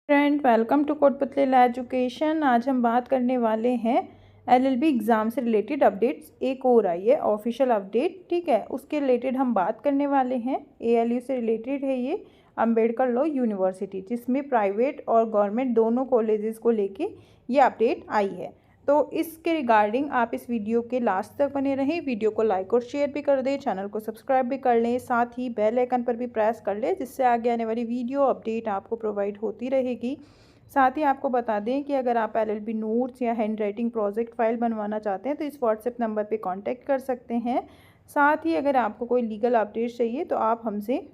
Friend, welcome to Kotputli education. आज हम बात करने वाले हैं एलएलबी एग्ज़ाम से रिलेटेड अपडेट्स। एक और आई है ऑफिशियल अपडेट, ठीक है, उसके रिलेटेड हम बात करने वाले हैं। एएलयू से रिलेटेड है ये, अंबेडकर लॉ यूनिवर्सिटी, जिसमें प्राइवेट और गवर्नमेंट दोनों कॉलेजेस को लेके ये अपडेट आई है। तो इसके रिगार्डिंग आप इस वीडियो के लास्ट तक बने रहें। वीडियो को लाइक और शेयर भी कर दें, चैनल को सब्सक्राइब भी कर लें, साथ ही बेल आइकन पर भी प्रेस कर लें, जिससे आगे आने वाली वीडियो अपडेट आपको प्रोवाइड होती रहेगी। साथ ही आपको बता दें कि अगर आप एलएलबी नोट्स या हैंड राइटिंग प्रोजेक्ट फाइल बनवाना चाहते हैं तो इस व्हाट्सएप नंबर पर कॉन्टैक्ट कर सकते हैं। साथ ही अगर आपको कोई लीगल अपडेट चाहिए तो आप हमसे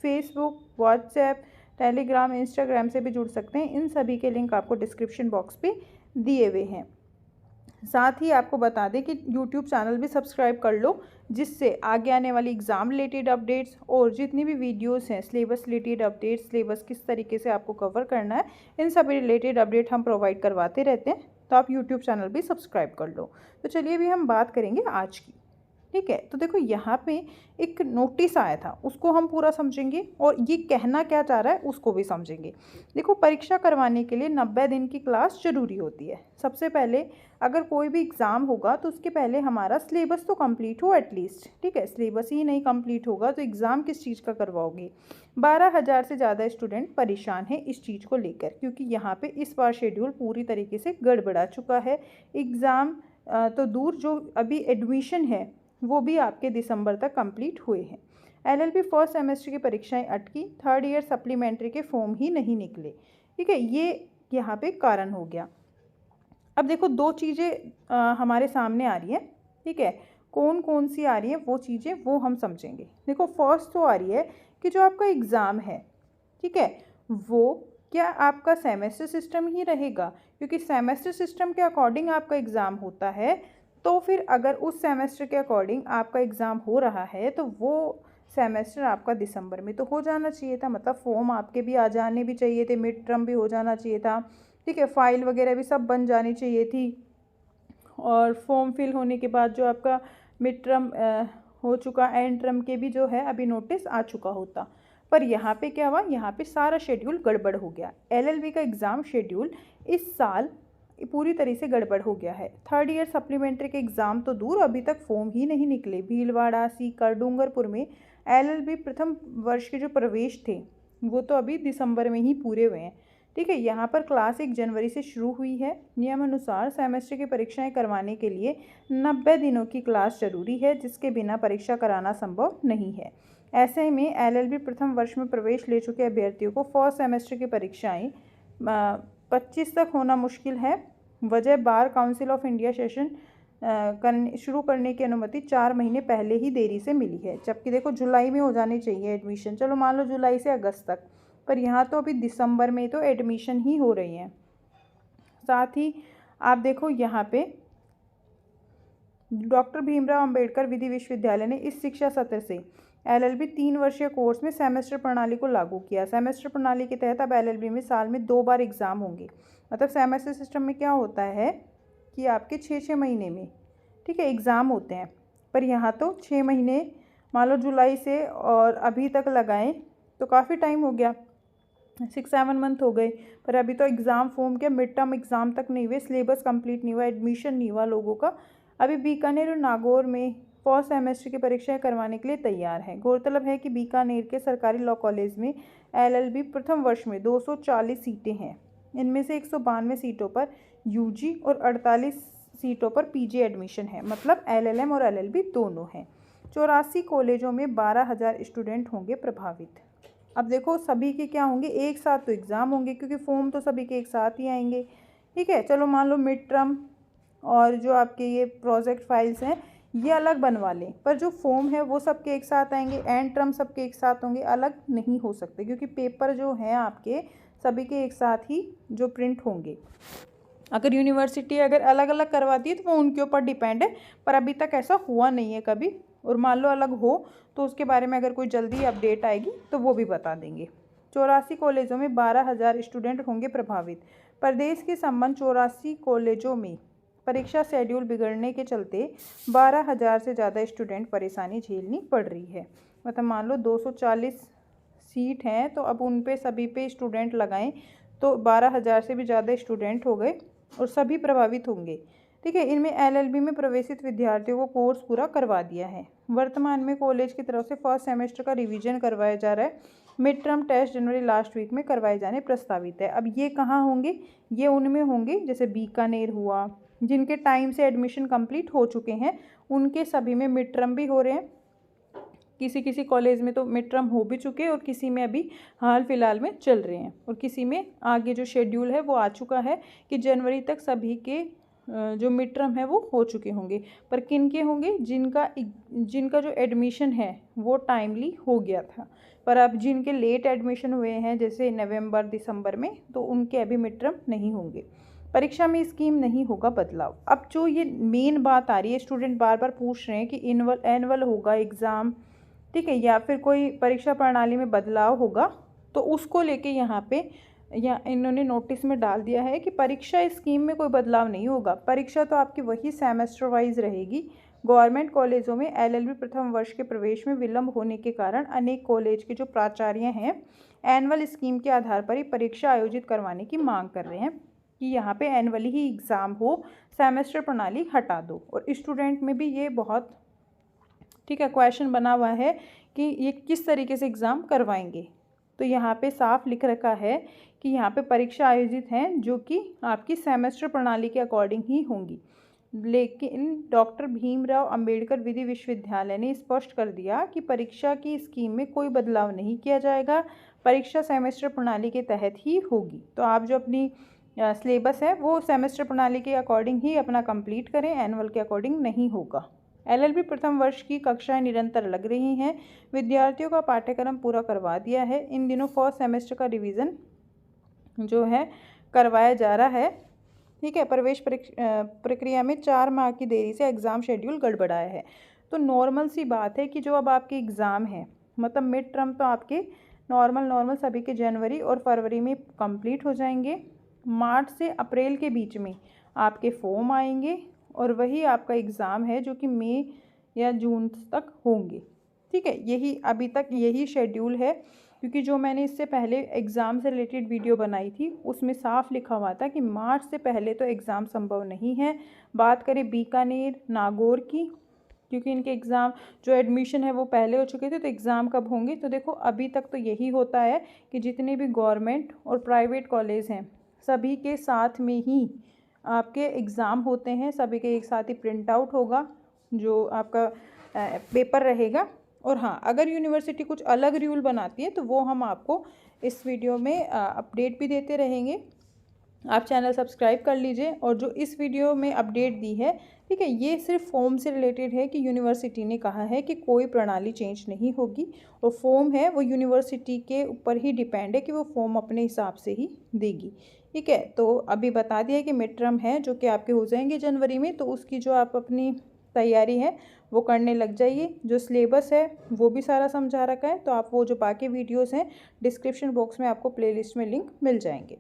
फेसबुक, व्हाट्सएप, टेलीग्राम, इंस्टाग्राम से भी जुड़ सकते हैं। इन सभी के लिंक आपको डिस्क्रिप्शन बॉक्स पे दिए हुए हैं। साथ ही आपको बता दें कि यूट्यूब चैनल भी सब्सक्राइब कर लो, जिससे आगे आने वाली एग्ज़ाम रिलेटेड अपडेट्स और जितनी भी वीडियोस हैं सिलेबस रिलेटेड अपडेट्स, सिलेबस किस तरीके से आपको कवर करना है, इन सभी रिलेटेड अपडेट हम प्रोवाइड करवाते रहते हैं। तो आप यूट्यूब चैनल भी सब्सक्राइब कर लो। तो चलिए अभी हम बात करेंगे आज की, ठीक है। तो देखो यहाँ पे एक नोटिस आया था, उसको हम पूरा समझेंगे और ये कहना क्या चाह रहा है उसको भी समझेंगे। देखो, परीक्षा करवाने के लिए 90 दिन की क्लास ज़रूरी होती है। सबसे पहले अगर कोई भी एग्ज़ाम होगा तो उसके पहले हमारा सिलेबस तो कंप्लीट हो एटलीस्ट, ठीक है। सिलेबस ही नहीं कंप्लीट होगा तो एग्ज़ाम किस चीज़ का करवाओगे। 12,000 से ज़्यादा स्टूडेंट परेशान हैं इस चीज़ को लेकर, क्योंकि यहाँ पे इस बार शेड्यूल पूरी तरीके से गड़बड़ा चुका है। एग्ज़ाम तो दूर, जो अभी एडमिशन है वो भी आपके दिसंबर तक कंप्लीट हुए हैं। एलएलबी फर्स्ट सेमेस्टर की परीक्षाएं अटकी, थर्ड ईयर सप्लीमेंट्री के फॉर्म ही नहीं निकले, ठीक है। ये यहाँ पे कारण हो गया। अब देखो, दो चीज़ें हमारे सामने आ रही हैं, ठीक है। कौन कौन सी आ रही है वो चीज़ें वो हम समझेंगे। देखो, फर्स्ट तो आ रही है कि जो आपका एग्ज़ाम है, ठीक है, वो क्या आपका सेमेस्टर सिस्टम ही रहेगा, क्योंकि सेमेस्टर सिस्टम के अकॉर्डिंग आपका एग्ज़ाम होता है। तो फिर अगर उस सेमेस्टर के अकॉर्डिंग आपका एग्ज़ाम हो रहा है तो वो सेमेस्टर आपका दिसंबर में तो हो जाना चाहिए था, मतलब फॉर्म आपके भी आ जाने भी चाहिए थे, मिड टर्म भी हो जाना चाहिए था, ठीक है, फाइल वगैरह भी सब बन जानी चाहिए थी। और फॉर्म फिल होने के बाद जो आपका मिड टर्म हो चुका, एंड टर्म के भी जो है अभी नोटिस आ चुका होता। पर यहाँ पे क्या हुआ, यहाँ पे सारा शेड्यूल गड़बड़ हो गया। एलएलबी का एग्ज़ाम शेड्यूल इस साल पूरी तरह से गड़बड़ हो गया है। थर्ड ईयर सप्लीमेंट्री के एग्ज़ाम तो दूर, अभी तक फॉर्म ही नहीं निकले। भीलवाड़ा, सीकर, डूंगरपुर में एलएलबी प्रथम वर्ष के जो प्रवेश थे वो तो अभी दिसंबर में ही पूरे हुए हैं, ठीक है। यहाँ पर क्लास 1 जनवरी से शुरू हुई है। नियमानुसार सेमेस्टर की परीक्षाएं करवाने के लिए 90 दिनों की क्लास जरूरी है, जिसके बिना परीक्षा कराना संभव नहीं है। ऐसे में एलएलबी प्रथम वर्ष में प्रवेश ले चुके अभ्यर्थियों को फर्स्ट सेमेस्टर की परीक्षाएं 25 तक होना मुश्किल है। वजह, bar council of India session शुरू करने की अनुमति 4 महीने पहले ही देरी से मिली है, जबकि देखो जुलाई में हो जानी चाहिए एडमिशन, चलो मान लो जुलाई से अगस्त तक, पर यहाँ तो अभी दिसंबर में तो एडमिशन ही हो रही हैं। साथ ही आप देखो यहाँ पे डॉक्टर भीमराव अंबेडकर विधि विश्वविद्यालय ने इस शिक्षा सत्र से एलएलबी 3 वर्षीय कोर्स में सेमेस्टर प्रणाली को लागू किया। सेमेस्टर प्रणाली के तहत अब एलएलबी में साल में 2 बार एग्ज़ाम होंगे। मतलब सेमेस्टर सिस्टम में क्या होता है कि आपके 6-6 महीने में, ठीक है, एग्ज़ाम होते हैं, पर यहाँ तो 6 महीने, मान लो जुलाई से और अभी तक लगाएं तो काफ़ी टाइम हो गया, 6-7 मंथ हो गए। पर अभी तो एग्ज़ाम फॉर्म के मिड टर्म एग्ज़ाम तक नहीं हुए, सिलेबस कंप्लीट नहीं हुआ, एडमिशन नहीं हुआ लोगों का। अभी बीकानेर और नागौर में फर्स्ट सेमेस्टर की परीक्षाएं करवाने के लिए तैयार है। गौरतलब है कि बीकानेर के सरकारी लॉ कॉलेज में एलएलबी प्रथम वर्ष में 240 सीटें हैं। इनमें से 192 सीटों पर यूजी और 48 सीटों पर पीजी एडमिशन है, मतलब एलएलएम और एलएलबी दोनों हैं। 84 कॉलेजों में 12,000 स्टूडेंट होंगे प्रभावित। अब देखो, सभी के क्या होंगे, एक साथ तो एग्ज़ाम होंगे, क्योंकि फॉर्म तो सभी के एक साथ ही आएंगे, ठीक है। चलो मान लो मिड टर्म और जो आपके ये प्रोजेक्ट फाइल्स हैं ये अलग बनवा लें, पर जो फॉर्म है वो सबके एक साथ आएंगे, एंड टर्म सबके एक साथ होंगे, अलग नहीं हो सकते, क्योंकि पेपर जो हैं आपके सभी के एक साथ ही जो प्रिंट होंगे। अगर यूनिवर्सिटी अगर अलग अलग करवाती है तो वो उनके ऊपर डिपेंड है, पर अभी तक ऐसा हुआ नहीं है कभी। और मान लो अलग हो तो उसके बारे में अगर कोई जल्दी अपडेट आएगी तो वो भी बता देंगे। 84 कॉलेजों में 12,000 स्टूडेंट होंगे प्रभावित। प्रदेश के संबंध 84 कॉलेजों में परीक्षा शेड्यूल बिगड़ने के चलते 12,000 से ज़्यादा स्टूडेंट परेशानी झेलनी पड़ रही है। मतलब मान लो 240 सीट हैं तो अब उन पे सभी पे स्टूडेंट लगाएं तो 12,000 से भी ज़्यादा स्टूडेंट हो गए और सभी प्रभावित होंगे। ठीक है, इनमें एलएलबी में प्रवेशित विद्यार्थियों को कोर्स पूरा करवा दिया है। वर्तमान में कॉलेज की तरफ से फर्स्ट सेमेस्टर का रिवीजन करवाया जा रहा है। मिड टर्म टेस्ट जनवरी लास्ट वीक में करवाए जाने प्रस्तावित है। अब ये कहाँ होंगे? ये उनमें होंगे जैसे बीकानेर हुआ, जिनके टाइम से एडमिशन कंप्लीट हो चुके हैं, उनके सभी में मिड टर्म भी हो रहे हैं। किसी किसी कॉलेज में तो मिड टर्म हो भी चुके हैं और किसी में अभी हाल फिलहाल में चल रहे हैं, और किसी में आगे जो शेड्यूल है वो आ चुका है कि जनवरी तक सभी के जो मिड टर्म है वो हो चुके होंगे। पर किन के होंगे? जिनका जो एडमिशन है वो टाइमली हो गया था। पर अब जिनके लेट एडमिशन हुए हैं जैसे नवंबर दिसंबर में, तो उनके अभी मिड टर्म नहीं होंगे। परीक्षा में स्कीम नहीं होगा बदलाव। अब जो ये मेन बात आ रही है, स्टूडेंट बार बार पूछ रहे हैं कि एनुअल होगा एग्ज़ाम, ठीक है, या फिर कोई परीक्षा प्रणाली में बदलाव होगा, तो उसको लेके यहाँ पे इन्होंने नोटिस में डाल दिया है कि परीक्षा स्कीम में कोई बदलाव नहीं होगा। परीक्षा तो आपकी वही सेमेस्टर वाइज रहेगी। गवर्नमेंट कॉलेजों में एलएलबी प्रथम वर्ष के प्रवेश में विलंब होने के कारण अनेक कॉलेज के जो प्राचार्य हैं एनुअल स्कीम के आधार पर ही परीक्षा आयोजित करवाने की मांग कर रहे हैं कि यहाँ पे एनुअली ही एग्ज़ाम हो, सेमेस्टर प्रणाली हटा दो। और स्टूडेंट में भी ये बहुत ठीक है क्वेश्चन बना हुआ है कि ये किस तरीके से एग्ज़ाम करवाएंगे। तो यहाँ पे साफ लिख रखा है कि यहाँ पे परीक्षा आयोजित हैं जो कि आपकी सेमेस्टर प्रणाली के अकॉर्डिंग ही होंगी। लेकिन डॉक्टर भीमराव अंबेडकर विधि विश्वविद्यालय ने स्पष्ट कर दिया कि परीक्षा की स्कीम में कोई बदलाव नहीं किया जाएगा, परीक्षा सेमेस्टर प्रणाली के तहत ही होगी। तो आप जो अपनी सिलेबस है वो सेमेस्टर प्रणाली के अकॉर्डिंग ही अपना कंप्लीट करें, एनुअल के अकॉर्डिंग नहीं होगा। एलएलबी प्रथम वर्ष की कक्षाएं निरंतर लग रही हैं। विद्यार्थियों का पाठ्यक्रम पूरा करवा दिया है। इन दिनों फर्स्ट सेमेस्टर का रिवीजन जो है करवाया जा रहा है। ठीक है, प्रवेश प्रक्रिया में 4 माह की देरी से एग्ज़ाम शेड्यूल गड़बड़ाया है। तो नॉर्मल सी बात है कि जो अब आपके एग्ज़ाम है, मतलब मिड टर्म तो आपके नॉर्मल सभी के जनवरी और फरवरी में कंप्लीट हो जाएंगे। मार्च से अप्रैल के बीच में आपके फॉर्म आएंगे और वही आपका एग्ज़ाम है जो कि मई या जून तक होंगे। ठीक है, यही अभी तक यही शेड्यूल है, क्योंकि जो मैंने इससे पहले एग्ज़ाम से रिलेटेड वीडियो बनाई थी उसमें साफ लिखा हुआ था कि मार्च से पहले तो एग्ज़ाम संभव नहीं है। बात करें बीकानेर, नागौर की, क्योंकि इनके एग्ज़ाम जो एडमिशन है वो पहले हो चुके थे, तो एग्ज़ाम कब होंगे? तो देखो अभी तक तो यही होता है कि जितने भी गवर्नमेंट और प्राइवेट कॉलेज हैं सभी के साथ में ही आपके एग्ज़ाम होते हैं, सभी के एक साथ ही प्रिंट आउट होगा जो आपका पेपर रहेगा। और हाँ, अगर यूनिवर्सिटी कुछ अलग रूल बनाती है तो वो हम आपको इस वीडियो में अपडेट भी देते रहेंगे। आप चैनल सब्सक्राइब कर लीजिए। और जो इस वीडियो में अपडेट दी है, ठीक है, ये सिर्फ फॉर्म से रिलेटेड है कि यूनिवर्सिटी ने कहा है कि कोई प्रणाली चेंज नहीं होगी, और फॉर्म है वो यूनिवर्सिटी के ऊपर ही डिपेंड है कि वो फॉर्म अपने हिसाब से ही देगी। ठीक है, तो अभी बता दिया कि मिड टर्म है जो कि आपके हो जाएंगे जनवरी में, तो उसकी जो आप अपनी तैयारी है वो करने लग जाइए। जो सिलेबस है वो भी सारा समझा रखा है, तो आप वो जो बाकी वीडियोस हैं डिस्क्रिप्शन बॉक्स में आपको प्लेलिस्ट में लिंक मिल जाएंगे।